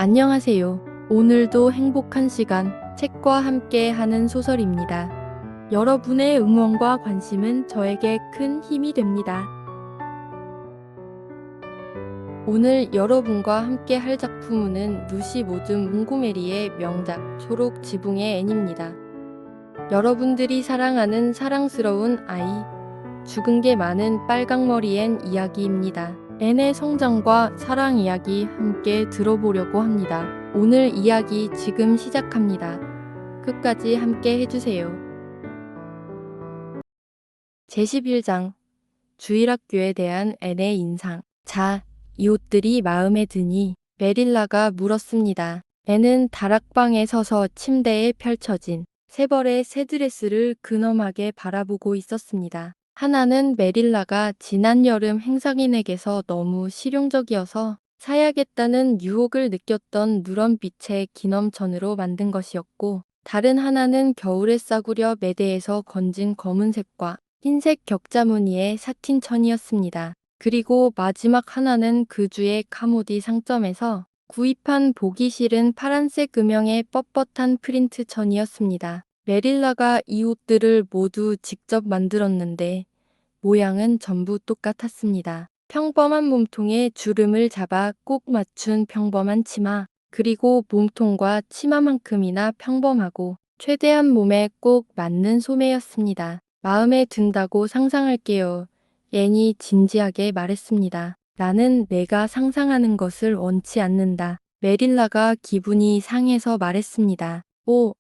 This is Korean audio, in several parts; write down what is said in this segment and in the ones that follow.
안녕하세요. 오늘도 행복한 시간, 책과 함께 하는 소설입니다. 여러분의 응원과 관심은 저에게 큰 힘이 됩니다. 오늘 여러분과 함께 할 작품은 루시 모듬 몽고메리의 명작 초록 지붕의 앤입니다. 여러분들이 사랑하는 사랑스러운 아이, 죽은 게 많은 빨강머리 앤 이야기입니다. 앤의 성장과 사랑 이야기 함께 들어보려고 합니다. 오늘 이야기 지금 시작합니다. 끝까지 함께 해주세요. 제11장 주일학교에 대한 앤의 인상. 자, 이 옷들이 마음에 드니? 메릴라가 물었습니다. 앤은 다락방에 서서 침대에 펼쳐진 세 벌의 새 드레스를 근엄하게 바라보고 있었습니다. 하나는 메릴라가 지난 여름 행상인에게서 너무 실용적이어서 사야겠다는 유혹을 느꼈던 누런빛의 기념천으로 만든 것이었고, 다른 하나는 겨울에 싸구려 매대에서 건진 검은색과 흰색 격자무늬의 사틴 천이었습니다. 그리고 마지막 하나는 그주의 카모디 상점에서 구입한 보기 싫은 파란색 음영의 뻣뻣한 프린트 천이었습니다. 메릴라가 이 옷들을 모두 직접 만들었는데 모양은 전부 똑같았습니다. 평범한 몸통에 주름을 잡아 꼭 맞춘 평범한 치마, 그리고 몸통과 치마만큼이나 평범하고 최대한 몸에 꼭 맞는 소매였습니다. 마음에 든다고 상상할게요. 앤이 진지하게 말했습니다. 나는 내가 상상하는 것을 원치 않는다. 메릴라가 기분이 상해서 말했습니다. 오,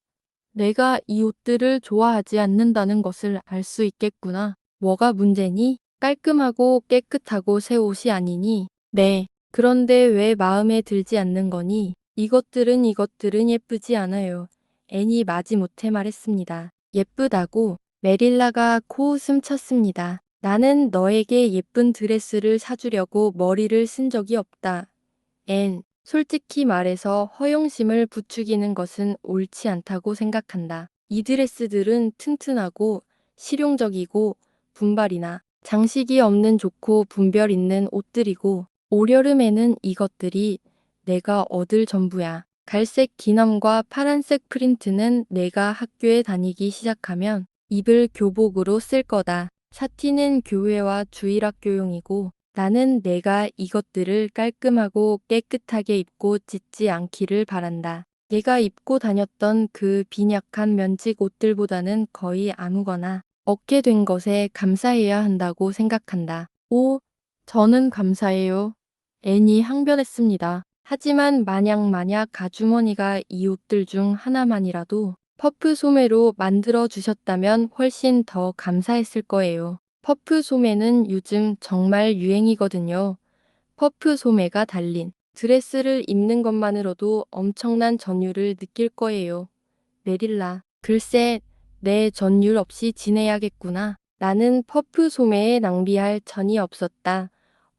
내가 이 옷들을 좋아하지 않는다는 것을 알 수 있겠구나. 뭐가 문제니? 깔끔하고 깨끗하고 새 옷이 아니니? 네. 그런데 왜 마음에 들지 않는 거니? 이것들은 예쁘지 않아요. 앤이 마지못해 말했습니다. 예쁘다고? 메릴라가 코웃음 쳤습니다. 나는 너에게 예쁜 드레스를 사주려고 머리를 쓴 적이 없다. 앤, 솔직히 말해서 허영심을 부추기는 것은 옳지 않다고 생각한다. 이 드레스들은 튼튼하고 실용적이고 분발이나 장식이 없는 좋고 분별 있는 옷들이고, 올여름에는 이것들이 내가 얻을 전부야. 갈색 기남과 파란색 프린트는 내가 학교에 다니기 시작하면 입을 교복으로 쓸 거다. 사티는 교회와 주일학교용이고, 나는 내가 이것들을 깔끔하고 깨끗하게 입고 찢지 않기를 바란다. 얘가 입고 다녔던 그 빈약한 면직 옷들보다는 거의 아무거나 얻게 된 것에 감사해야 한다고 생각한다. 오, 저는 감사해요. 앤이 항변했습니다. 하지만 만약 아주머니가 이 옷들 중 하나만이라도 퍼프 소매로 만들어 주셨다면 훨씬 더 감사했을 거예요. 퍼프 소매는 요즘 정말 유행이거든요. 퍼프 소매가 달린 드레스를 입는 것만으로도 엄청난 전율을 느낄 거예요. 메릴라, 글쎄, 내 전율 없이 지내야겠구나. 나는 퍼프 소매에 낭비할 전이 없었다.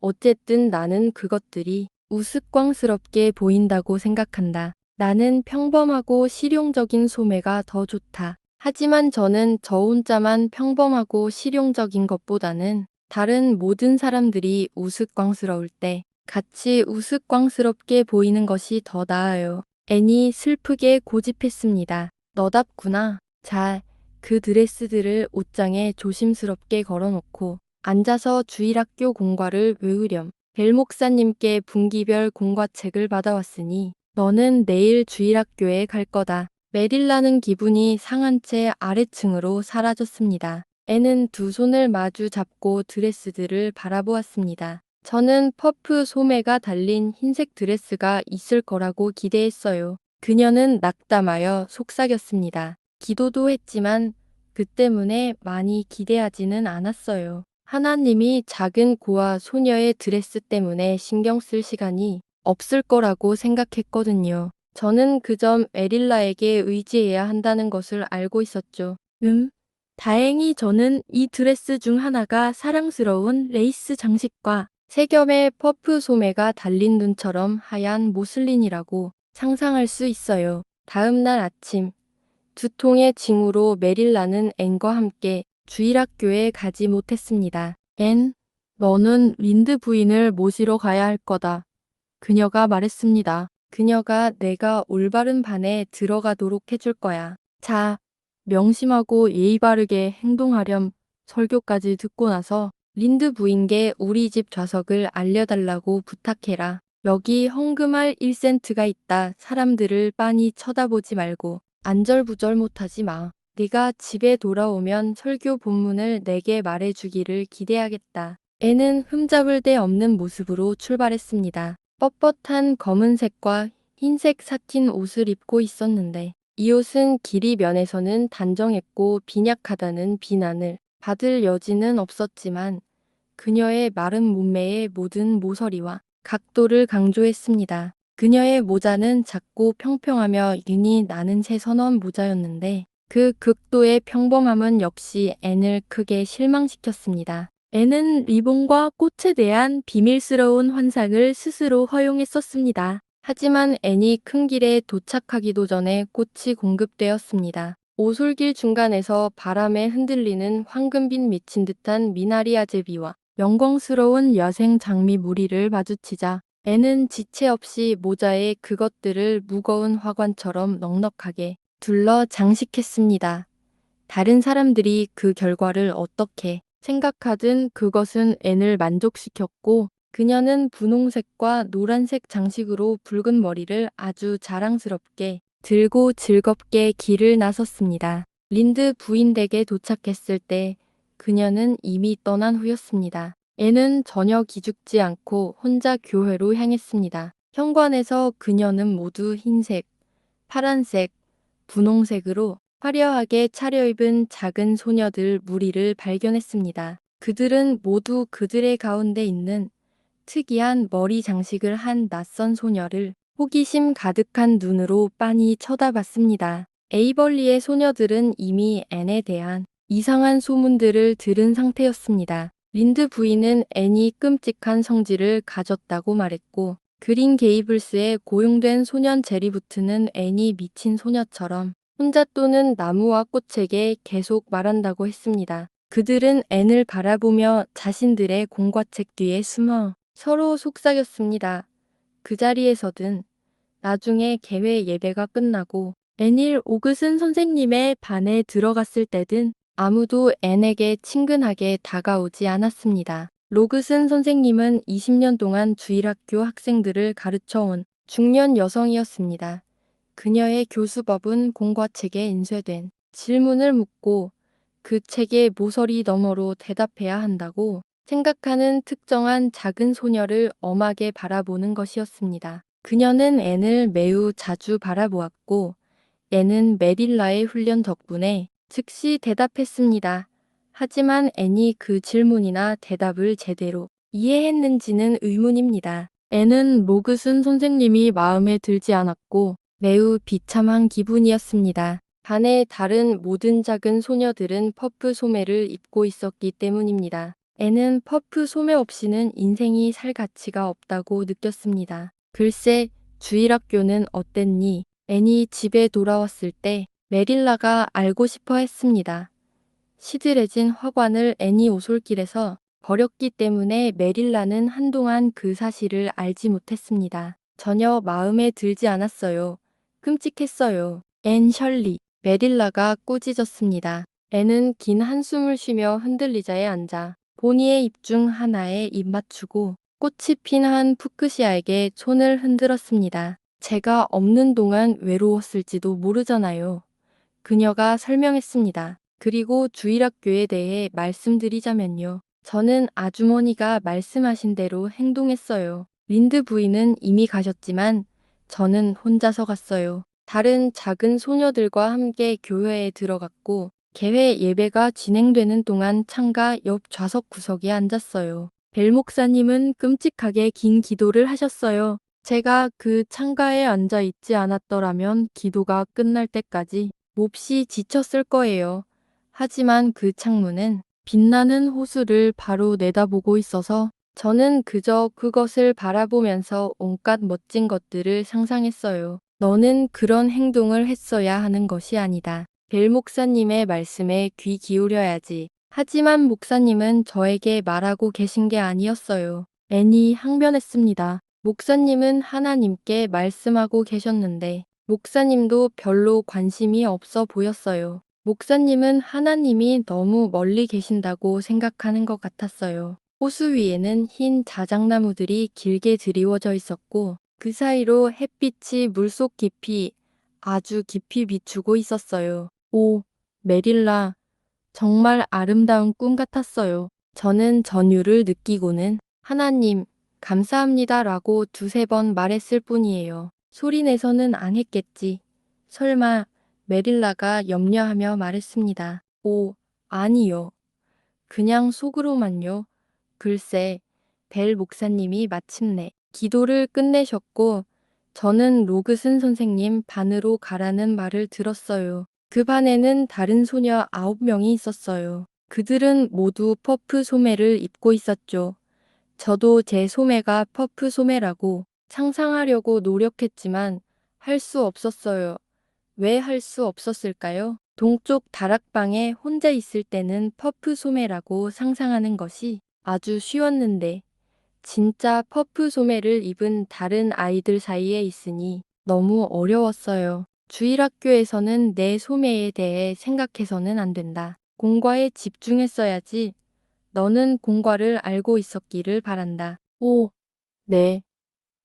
어쨌든 나는 그것들이 우스꽝스럽게 보인다고 생각한다. 나는 평범하고 실용적인 소매가 더 좋다. 하지만 저는 저 혼자만 평범하고 실용적인 것보다는 다른 모든 사람들이 우스꽝스러울 때 같이 우스꽝스럽게 보이는 것이 더 나아요. 앤이 슬프게 고집했습니다. 너답구나. 자, 그 드레스들을 옷장에 조심스럽게 걸어놓고 앉아서 주일학교 공과를 외우렴. 벨 목사님께 분기별 공과책을 받아왔으니 너는 내일 주일학교에 갈 거다. 메릴라는 기분이 상한 채 아래층으로 사라졌습니다. 앤은 두 손을 마주 잡고 드레스들을 바라보았습니다. 저는 퍼프 소매가 달린 흰색 드레스가 있을 거라고 기대했어요. 그녀는 낙담하여 속삭였습니다. 기도도 했지만 그 때문에 많이 기대하지는 않았어요. 하나님이 작은 고아 소녀의 드레스 때문에 신경 쓸 시간이 없을 거라고 생각했거든요. 저는 그저 메릴라에게 의지해야 한다는 것을 알고 있었죠. 다행히 저는 이 드레스 중 하나가 사랑스러운 레이스 장식과 색염의 퍼프 소매가 달린 눈처럼 하얀 모슬린이라고 상상할 수 있어요. 다음 날 아침, 두 통의 징후로 메릴라는 앤과 함께 주일학교에 가지 못했습니다. 앤, 너는 린드 부인을 모시러 가야 할 거다. 그녀가 말했습니다. 그녀가 내가 올바른 반에 들어가도록 해줄 거야. 자, 명심하고 예의 바르게 행동하렴. 설교까지 듣고 나서 린드 부인께 우리 집 좌석을 알려달라고 부탁해라. 여기 헌금할 1센트가 있다. 사람들을 빤히 쳐다보지 말고 안절부절 못하지 마. 네가 집에 돌아오면 설교 본문을 내게 말해주기를 기대하겠다. 애는 흠잡을 데 없는 모습으로 출발했습니다. 뻣뻣한 검은색과 흰색 사틴 옷을 입고 있었는데 이 옷은 길이 면에서는 단정했고 빈약하다는 비난을 받을 여지는 없었지만 그녀의 마른 몸매의 모든 모서리와 각도를 강조했습니다. 그녀의 모자는 작고 평평하며 윤이 나는 새선원 모자였는데 그 극도의 평범함은 역시 앤을 크게 실망시켰습니다. 앤은 리본과 꽃에 대한 비밀스러운 환상을 스스로 허용했었습니다. 하지만 앤이 큰 길에 도착하기도 전에 꽃이 공급되었습니다. 오솔길 중간에서 바람에 흔들리는 황금빛 미친 듯한 미나리 아제비와 영광스러운 야생 장미 무리를 마주치자 앤은 지체 없이 모자에 그것들을 무거운 화관처럼 넉넉하게 둘러 장식했습니다. 다른 사람들이 그 결과를 어떻게 생각하든 그것은 앤을 만족시켰고 그녀는 분홍색과 노란색 장식으로 붉은 머리를 아주 자랑스럽게 들고 즐겁게 길을 나섰습니다. 린드 부인 댁에 도착했을 때 그녀는 이미 떠난 후였습니다. 앤은 전혀 기죽지 않고 혼자 교회로 향했습니다. 현관에서 그녀는 모두 흰색, 파란색, 분홍색으로 화려하게 차려입은 작은 소녀들 무리를 발견했습니다. 그들은 모두 그들의 가운데 있는 특이한 머리 장식을 한 낯선 소녀를 호기심 가득한 눈으로 빤히 쳐다봤습니다. 에이벌리의 소녀들은 이미 앤에 대한 이상한 소문들을 들은 상태였습니다. 린드 부인은 앤이 끔찍한 성질을 가졌다고 말했고 그린 게이블스에 고용된 소년 제리부트는 앤이 미친 소녀처럼 혼자 또는 나무와 꽃에게 계속 말한다고 했습니다. 그들은 앤을 바라보며 자신들의 공과책 뒤에 숨어 서로 속삭였습니다. 그 자리에서든 나중에 개회 예배가 끝나고 앤일 오그슨 선생님의 반에 들어갔을 때든 아무도 앤에게 친근하게 다가오지 않았습니다. 로그슨 선생님은 20년 동안 주일학교 학생들을 가르쳐온 중년 여성이었습니다. 그녀의 교수법은 공과책에 인쇄된 질문을 묻고 그 책의 모서리 너머로 대답해야 한다고 생각하는 특정한 작은 소녀를 엄하게 바라보는 것이었습니다. 그녀는 앤을 매우 자주 바라보았고 앤은 메릴라의 훈련 덕분에 즉시 대답했습니다. 하지만 앤이 그 질문이나 대답을 제대로 이해했는지는 의문입니다. 앤은 로그슨 선생님이 마음에 들지 않았고 매우 비참한 기분이었습니다. 반의 다른 모든 작은 소녀들은 퍼프 소매를 입고 있었기 때문입니다. 앤은 퍼프 소매 없이는 인생이 살 가치가 없다고 느꼈습니다. 글쎄, 주일학교는 어땠니? 앤이 집에 돌아왔을 때 메릴라가 알고 싶어 했습니다. 시들해진 화관을 앤이 오솔길에서 버렸기 때문에 메릴라는 한동안 그 사실을 알지 못했습니다. 전혀 마음에 들지 않았어요. 끔찍했어요. 앤 셜리. 메릴라가 꾸짖었습니다. 앤은 긴 한숨을 쉬며 흔들리자에 앉아 보니의 입 중 하나에 입 맞추고 꽃이 핀 한 푸크시아에게 손을 흔들었습니다. 제가 없는 동안 외로웠을지도 모르잖아요. 그녀가 설명했습니다. 그리고 주일학교에 대해 말씀드리자면요. 저는 아주머니가 말씀하신 대로 행동했어요. 린드 부인은 이미 가셨지만 저는 혼자서 갔어요. 다른 작은 소녀들과 함께 교회에 들어갔고 개회 예배가 진행되는 동안 창가 옆 좌석 구석에 앉았어요. 벨 목사님은 끔찍하게 긴 기도를 하셨어요. 제가 그 창가에 앉아 있지 않았더라면 기도가 끝날 때까지 몹시 지쳤을 거예요. 하지만 그 창문은 빛나는 호수를 바로 내다보고 있어서 저는 그저 그것을 바라보면서 온갖 멋진 것들을 상상했어요. 너는 그런 행동을 했어야 하는 것이 아니다. 벨 목사님의 말씀에 귀 기울여야지. 하지만 목사님은 저에게 말하고 계신 게 아니었어요. 앤이 항변했습니다. 목사님은 하나님께 말씀하고 계셨는데 목사님도 별로 관심이 없어 보였어요. 목사님은 하나님이 너무 멀리 계신다고 생각하는 것 같았어요. 호수 위에는 흰 자작나무들이 길게 드리워져 있었고 그 사이로 햇빛이 물속 깊이 아주 깊이 비추고 있었어요. 오, 메릴라, 정말 아름다운 꿈 같았어요. 저는 전율을 느끼고는 하나님, 감사합니다라고 두세 번 말했을 뿐이에요. 소리내서는 안 했겠지. 설마 메릴라가 염려하며 말했습니다. 오, 아니요. 그냥 속으로만요. 글쎄, 벨 목사님이 마침내 기도를 끝내셨고 저는 로그슨 선생님 반으로 가라는 말을 들었어요. 그 반에는 다른 소녀 9명이 있었어요. 그들은 모두 퍼프 소매를 입고 있었죠. 저도 제 소매가 퍼프 소매라고 상상하려고 노력했지만 할 수 없었어요. 왜 할 수 없었을까요? 동쪽 다락방에 혼자 있을 때는 퍼프 소매라고 상상하는 것이 아주 쉬웠는데 진짜 퍼프 소매를 입은 다른 아이들 사이에 있으니 너무 어려웠어요. 주일학교에서는 내 소매에 대해 생각해서는 안 된다. 공과에 집중했어야지. 너는 공과를 알고 있었기를 바란다. 오, 네.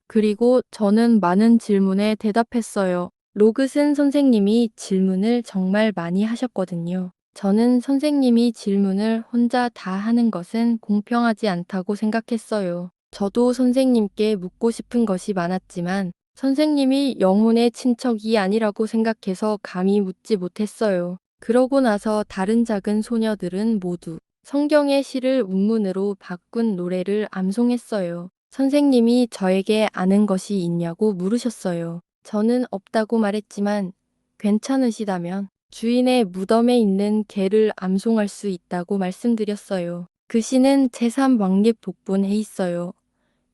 그리고 저는 많은 질문에 대답했어요. 로그슨 선생님이 질문을 정말 많이 하셨거든요. 저는 선생님이 질문을 혼자 다 하는 것은 공평하지 않다고 생각했어요. 저도 선생님께 묻고 싶은 것이 많았지만 선생님이 영혼의 친척이 아니라고 생각해서 감히 묻지 못했어요. 그러고 나서 다른 작은 소녀들은 모두 성경의 시를 운문으로 바꾼 노래를 암송했어요. 선생님이 저에게 아는 것이 있냐고 물으셨어요. 저는 없다고 말했지만 괜찮으시다면 주인의 무덤에 있는 개를 암송할 수 있다고 말씀드렸어요. 그 시는 제3왕립 독본에 있어요.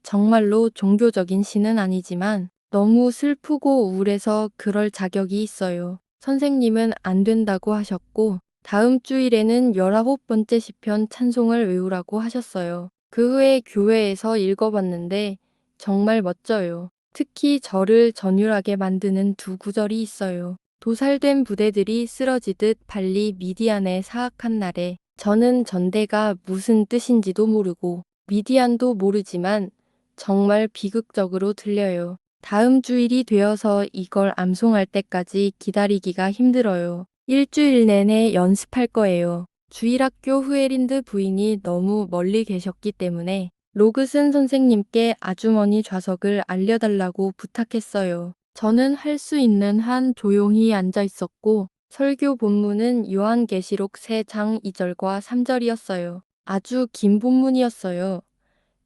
정말로 종교적인 시는 아니지만 너무 슬프고 우울해서 그럴 자격이 있어요. 선생님은 안 된다고 하셨고 다음 주일에는 19번째 시편 찬송을 외우라고 하셨어요. 그 후에 교회에서 읽어봤는데 정말 멋져요. 특히 저를 전율하게 만드는 두 구절이 있어요. 도살된 부대들이 쓰러지듯 발리 미디안에 사악한 날에 저는 전대가 무슨 뜻인지도 모르고 미디안도 모르지만 정말 비극적으로 들려요. 다음 주일이 되어서 이걸 암송할 때까지 기다리기가 힘들어요. 일주일 내내 연습할 거예요. 주일학교 후에린드 부인이 너무 멀리 계셨기 때문에 로그슨 선생님께 아주머니 좌석을 알려달라고 부탁했어요. 저는 할 수 있는 한 조용히 앉아 있었고 설교 본문은 요한계시록 3장 2절과 3절이었어요. 아주 긴 본문이었어요.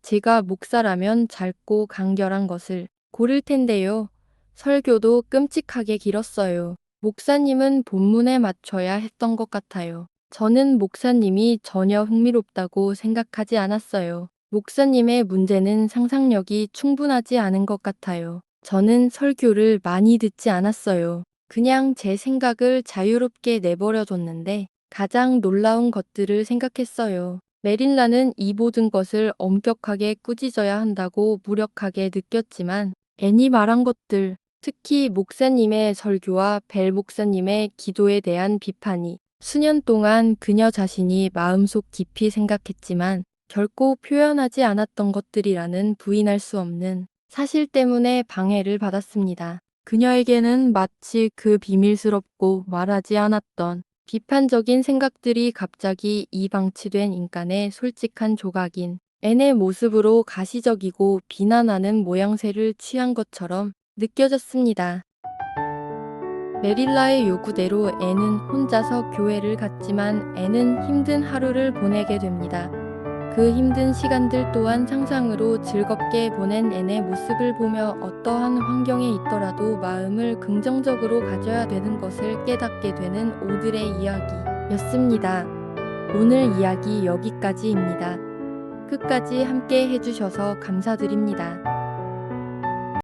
제가 목사라면 짧고 간결한 것을 고를 텐데요. 설교도 끔찍하게 길었어요. 목사님은 본문에 맞춰야 했던 것 같아요. 저는 목사님이 전혀 흥미롭다고 생각하지 않았어요. 목사님의 문제는 상상력이 충분하지 않은 것 같아요. 저는 설교를 많이 듣지 않았어요. 그냥 제 생각을 자유롭게 내버려뒀는데 가장 놀라운 것들을 생각했어요. 메릴라는 이 모든 것을 엄격하게 꾸짖어야 한다고 무력하게 느꼈지만 애니 말한 것들, 특히 목사님의 설교와 벨 목사님의 기도에 대한 비판이 수년 동안 그녀 자신이 마음속 깊이 생각했지만 결코 표현하지 않았던 것들이라는 부인할 수 없는 사실 때문에 방해를 받았습니다. 그녀에게는 마치 그 비밀스럽고 말하지 않았던 비판적인 생각들이 갑자기 이방치된 인간의 솔직한 조각인 앤의 모습으로 가시적이고 비난하는 모양새를 취한 것처럼 느껴졌습니다. 메릴라의 요구대로 앤은 혼자서 교회를 갔지만 앤은 힘든 하루를 보내게 됩니다. 그 힘든 시간들 또한 상상으로 즐겁게 보낸 앤의 모습을 보며 어떠한 환경에 있더라도 마음을 긍정적으로 가져야 되는 것을 깨닫게 되는 오들의 이야기였습니다. 오늘 이야기 여기까지입니다. 끝까지 함께 해주셔서 감사드립니다.